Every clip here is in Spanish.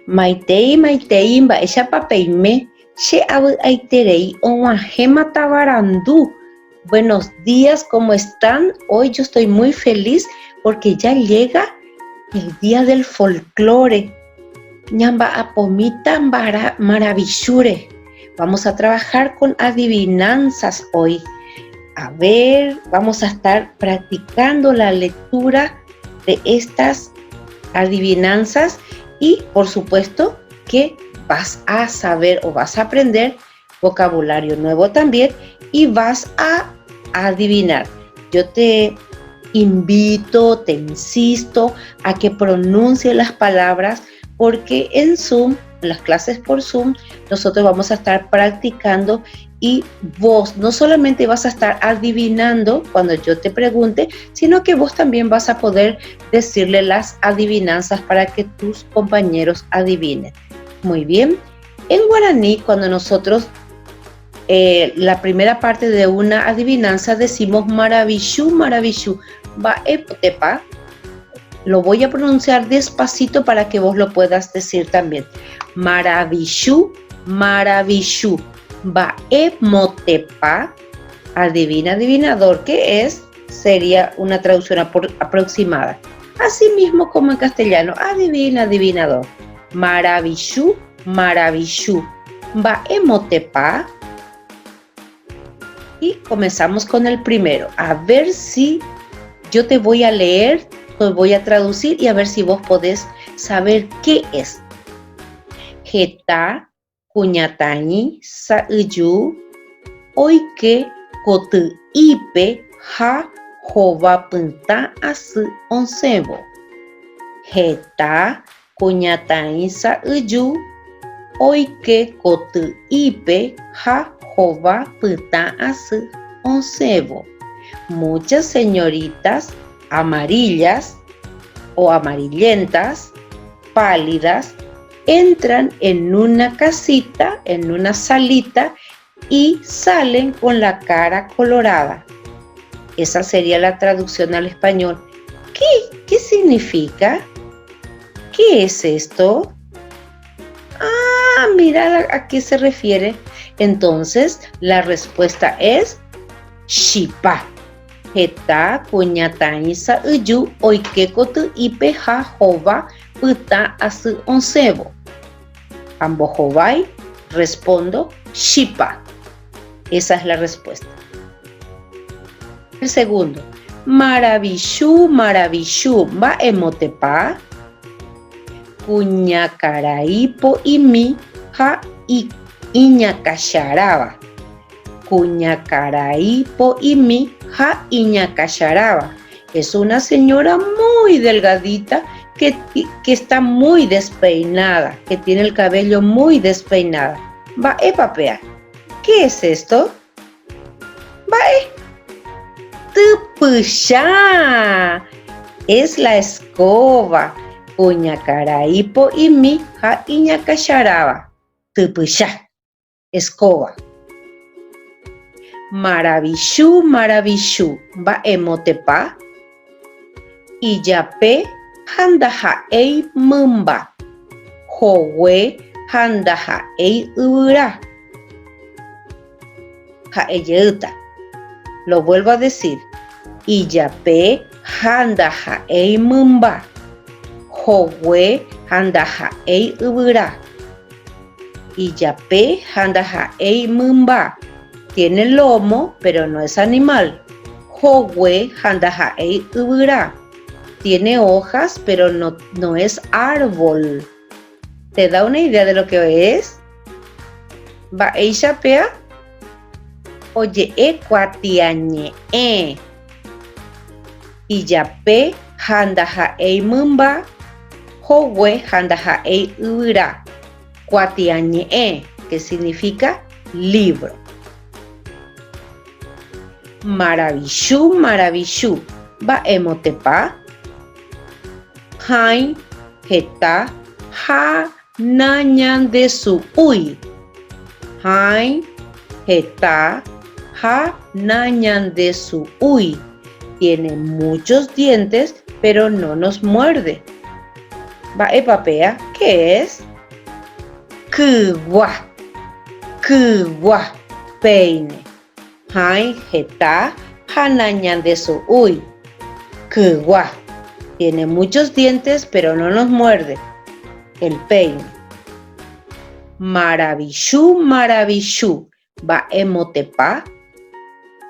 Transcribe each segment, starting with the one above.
Maitei, maitei, mba'éichapapeime, che avy'aiterei og̃uahẽma tavarandu. Buenos días, ¿cómo están? Hoy yo estoy muy feliz porque ya llega el día del folclore. Ñamba'apomíta maravillusure. Vamos a trabajar con adivinanzas hoy. A ver, vamos a estar practicando la lectura de estas adivinanzas y por supuesto que vas a saber o vas a aprender vocabulario nuevo también y vas a adivinar. Yo te invito, te insisto a que pronuncies las palabras porque en Zoom, en las clases por Zoom, nosotros vamos a estar practicando y vos no solamente vas a estar adivinando cuando yo te pregunte, sino que vos también vas a poder decirle las adivinanzas para que tus compañeros adivinen. Muy bien. En guaraní, cuando nosotros la primera parte de una adivinanza decimos maravillú, maravillú, ba'epotepa. Lo voy a pronunciar despacito para que vos lo puedas decir también. Maravillú, maravillú, ba'emotepa. Adivina, adivinador, ¿qué es? Sería una traducción aproximada. Así mismo como en castellano, adivina, adivinador. Maravillú, maravillú, ba'emotepa. Y comenzamos con el primero. A ver si yo te voy a leer, te voy a traducir y a ver si vos podés saber qué es. Jeta, kuñatañi, sa'yu, oike, koty'ipe, ha hovapýta asy osẽvo. Jeta, kuñatañi, sa'yu, oike, koty'ipe, ha hovapýta asy osẽvo. Muchas señoritas amarillas o amarillentas, pálidas, entran en una casita, en una salita y salen con la cara colorada. Esa sería la traducción al español. ¿Qué significa? ¿Qué es esto? Ah, mira a qué se refiere. Entonces, la respuesta es Shipa. Jeta kuñatañi sa'yu oike koty'ipe ha hovapýta asy osẽvo. Ambos hovai, respondo Shipa. Esa es la respuesta. El segundo. Maravillú, maravillú, ba'emotepa. Kuñakaraipo imi ha iñakasharaba. Kuñakaraipo imi ha iñakasharaba. Es una señora muy delgadita que está muy despeinada, que tiene el cabello muy despeinada. Ba'epapea. ¿Qué es esto? Ba'e. Tupyshá. Es la escoba. Kuñakaraipo imi ha iñakasharaba. Tupyshá. Escoba. Maravillú, maravillú, ba'emotepa. Ijape handaha'éi mymba. Hogue handaha'éi yvyra. Ha'ejeýta. Lo vuelvo a decir. Ijape handaha'éi mymba. Hogue handaha'éi yvyra. Ijape handaha'éi mymba. Tiene lomo, pero no es animal. Hogue handaha'éi yvyra. Tiene hojas, pero no es árbol. ¿Te da una idea de lo que es? Ba'éichapea. Oje'e kuatiañe'ẽ. Ijape handaha'éi mymba. Hogue handaha'éi yvyra. Kuatiañe'ẽ, que significa libro. Maravillú, maravillú, ba'emotepa. Haĩ heta ha nañandesu'úi. Haĩ heta ha nañandesu'úi. Tiene muchos dientes, pero no nos muerde. Ba'epapea, ¿qué es? Kugwa, kugwa, peine. Hai, heta, hanañan de su uy. Kugwa, tiene muchos dientes pero no nos muerde. El peine. Maravillú, maravillú, va emotepa.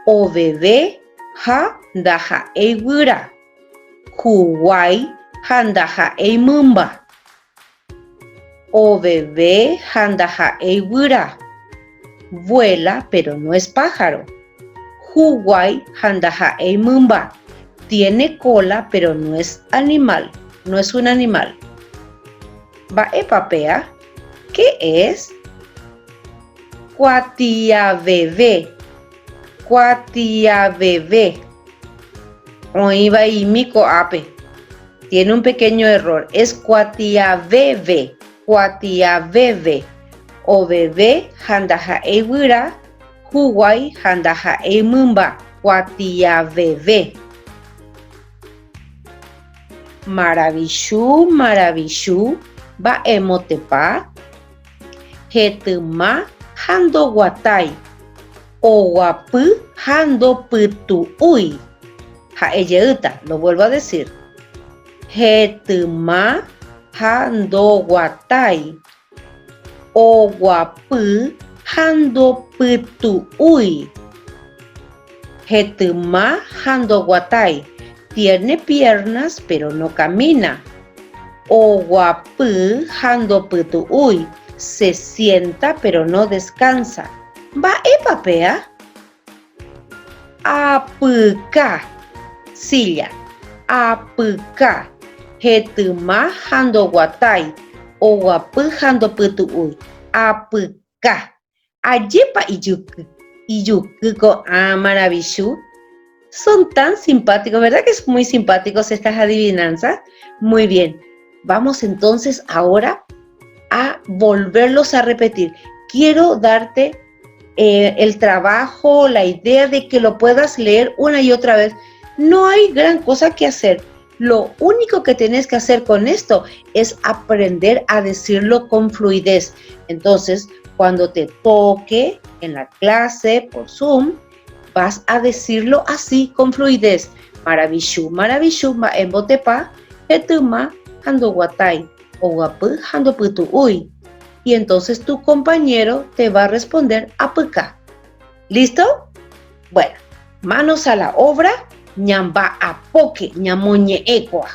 O bebé, ha, daja eiguira. Huwai, handaja eimumba. O bebé, handaja eiguira. Vuela, pero no es pájaro. Huwai, handaja eimumba. Tiene cola, pero no es animal. No es un animal. Va epapea. ¿Qué es? Cuatia bebé. Cuatia bebé. Oiba y mico ape. Tiene un pequeño error. Es cuatia bebé. Cuatia bebé. O bebé handaja eiguira. Huwai handaja eimumba. Cuatia bebé. Maravillú, maravillú. Va emotepa. Hetuma hando guatai. O guapu hando putu uy. Ha elleuta, lo vuelvo a decir. Hetuma hando guatai. O guapu hando putu uy. Hetuma hando guatai. Tiene piernas pero no camina. O guapu hando putu uy. Se sienta pero no descansa. Va epapea. Apuka. Silla. Apuka. Hetuma hando guatai. O guapu hando putu uy. Apuka. Ayepa iyuku. Iyuku con maravillú. Son tan simpáticos, ¿verdad que son muy simpáticos estas adivinanzas? Muy bien. Vamos entonces ahora a volverlos a repetir. Quiero darte el trabajo, la idea de que lo puedas leer una y otra vez. No hay gran cosa que hacer. Lo único que tienes que hacer con esto es aprender a decirlo con fluidez. Entonces, cuando te toque en la clase por Zoom, vas a decirlo así con fluidez. Maravillú, maravillú, ma embotepa, etuma, hando guatai, o guapu, hando putu uy. Y entonces tu compañero te va a responder apuka. ¿Listo? Bueno, manos a la obra, ñamba apoque, ñamoñe ecoa.